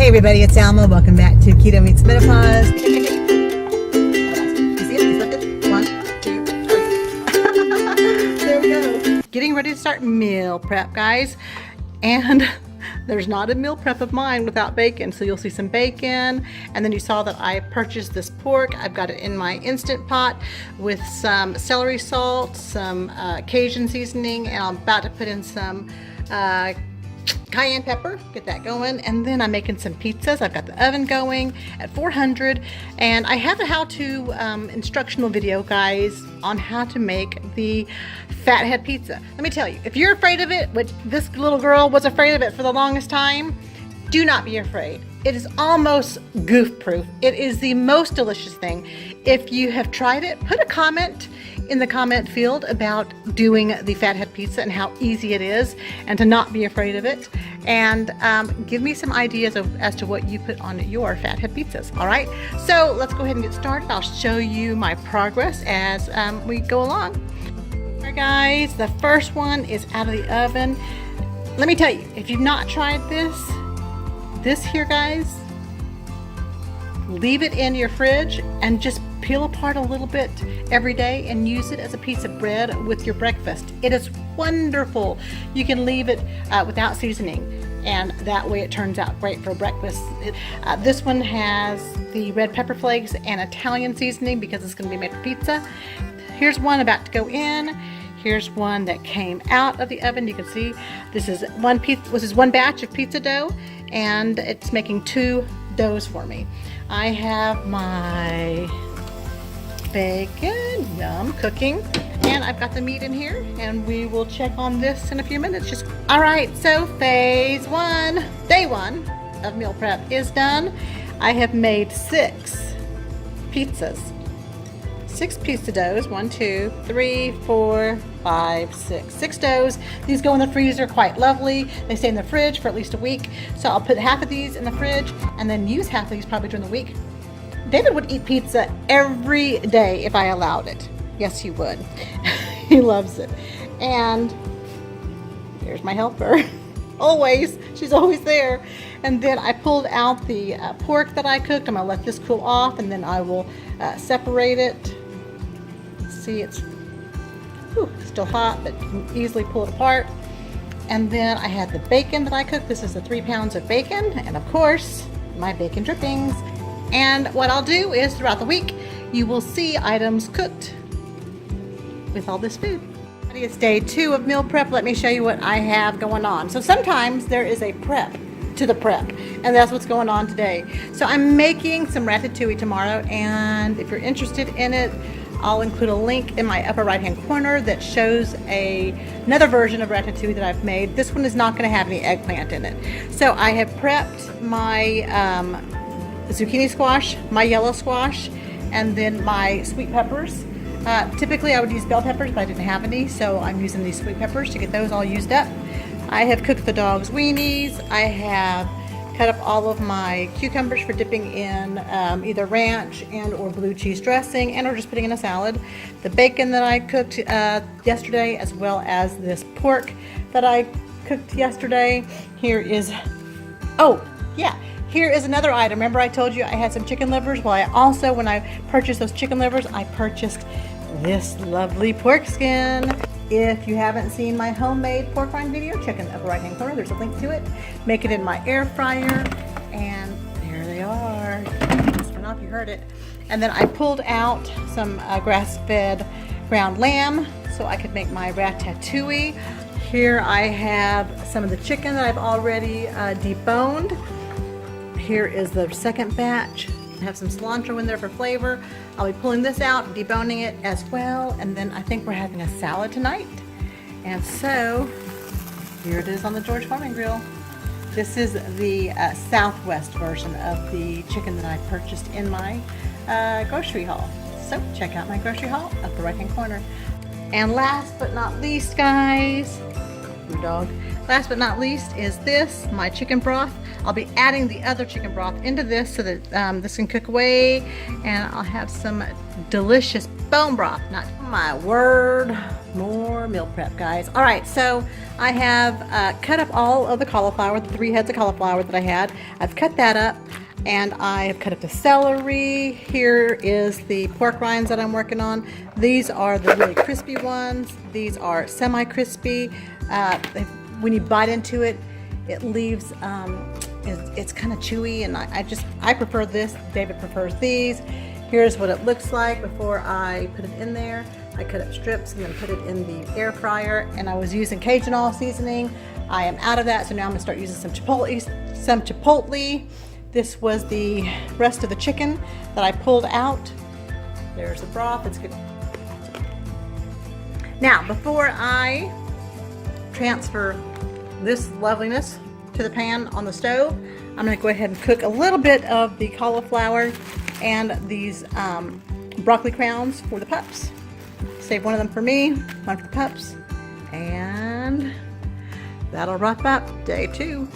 Hey everybody, it's Alma. Welcome back to Keto Meets Menopause. You see it? It's lifted. 1, 2, 3. There we go. Getting ready to start meal prep, guys. And there's not a meal prep of mine without bacon. So you'll see some bacon. And then you saw that I purchased this pork. I've got it in my Instant Pot with some celery salt, some Cajun seasoning, and I'm about to put in some cayenne pepper, get that going. And then I'm making some pizzas. I've got the oven going at 400, and I have a how-to instructional video, guys, on how to make the fathead pizza. Let me tell you, if you're afraid of it, which this little girl was afraid of it for the longest time, do not be afraid. It is almost goof-proof. It is the most delicious thing. If you have tried it, put a comment in the comment field about doing the fathead pizza and how easy it is, and to not be afraid of it. And give me some ideas as to what you put on your fathead pizzas. All right, so let's go ahead and get started. I'll show you my progress as we go along. All right, guys, the first one is out of the oven. Let me tell you, if you've not tried this here, guys, leave it in your fridge and just peel apart a little bit every day and use it as a piece of bread with your breakfast. It is wonderful. You can leave it without seasoning, and that way it turns out great for breakfast. This one has the red pepper flakes and Italian seasoning because it's going to be made for pizza. Here's one about to go in. Here's one that came out of the oven. You can see this is one batch of pizza dough, and it's making 2 doughs for me. I have my bacon, yum, cooking, and I've got the meat in here, and we will check on this in a few minutes. All right, so phase 1, day 1 of meal prep is done. I have made 6 pizzas. 6 pizza doughs, 1, 2, 3, 4, 5, 6. 6 doughs. These go in the freezer, quite lovely. They stay in the fridge for at least a week. So I'll put half of these in the fridge and then use half of these probably during the week. David would eat pizza every day if I allowed it. Yes, he would. He loves it. And there's my helper. Always. She's always there. And then I pulled out the pork that I cooked. I'm going to let this cool off, and then I will separate it. See, it's still hot, but you can easily pull it apart. And then I had the bacon that I cooked. This is the 3 pounds of bacon, and of course, my bacon drippings. And what I'll do is throughout the week, you will see items cooked with all this food. It's day 2 of meal prep. Let me show you what I have going on. So sometimes there is a prep to the prep, and that's what's going on today. So I'm making some ratatouille tomorrow, and if you're interested in it, I'll include a link in my upper right hand corner that shows another version of ratatouille that I've made. This one is not going to have any eggplant in it. So I have prepped my zucchini squash, my yellow squash, and then my sweet peppers. Typically I would use bell peppers, but I didn't have any, so I'm using these sweet peppers to get those all used up. I have cooked the dog's weenies. I have cut up all of my cucumbers for dipping in either ranch and or blue cheese dressing, and or just putting in a salad. The bacon that I cooked yesterday, as well as this pork that I cooked yesterday. Here is another item. Remember I told you I had some chicken livers? Well, I also, when I purchased those chicken livers, I purchased this lovely pork skin. If you haven't seen my homemade pork rind video, check in the upper right hand corner. There's a link to it. Make it in my air fryer, and there they are. Just went off, you heard it. And then I pulled out some grass-fed ground lamb so I could make my ratatouille. Here I have some of the chicken that I've already deboned. Here is the second batch. I have some cilantro in there for flavor. I'll be pulling this out, deboning it as well, and then I think we're having a salad tonight. And so here it is on the George Foreman grill. This is the Southwest version of the chicken that I purchased in my grocery haul. So check out my grocery haul up the right hand corner. And last but not least, guys, your dog. Last but not least is this, my chicken broth. I'll be adding the other chicken broth into this so that this can cook away, and I'll have some delicious bone broth. Not my word, More meal prep, guys. All right, so I have cut up all of the cauliflower, the 3 heads of cauliflower that I had. I've cut that up, and I have cut up the celery. Here is the pork rinds that I'm working on. These are the really crispy ones. These are semi-crispy. When you bite into it, it leaves, it's kind of chewy, and I prefer this. David prefers these. Here's what it looks like before I put it in there. I cut up strips and then put it in the air fryer, and I was using Cajun all seasoning. I am out of that, so now I'm gonna start using some chipotle. This was the rest of the chicken that I pulled out. There's the broth, it's good. Now, before I transfer this loveliness to the pan on the stove, I'm gonna go ahead and cook a little bit of the cauliflower and these broccoli crowns for the pups. Save one of them for me, one for the pups, and that'll wrap up day 2.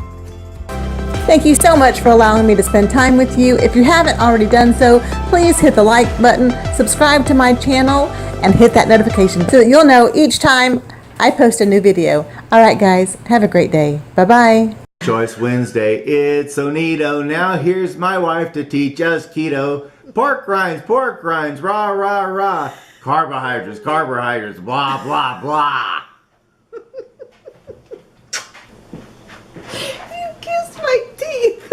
Thank you so much for allowing me to spend time with you. If you haven't already done so, please hit the like button, subscribe to my channel, and hit that notification so that you'll know each time I post a new video. All right, guys, have a great day. Bye-bye. Choice Wednesday, it's so neato. Now here's my wife to teach us keto. Pork rinds, rah, rah, rah. Carbohydrates, blah, blah, blah. You kissed my teeth.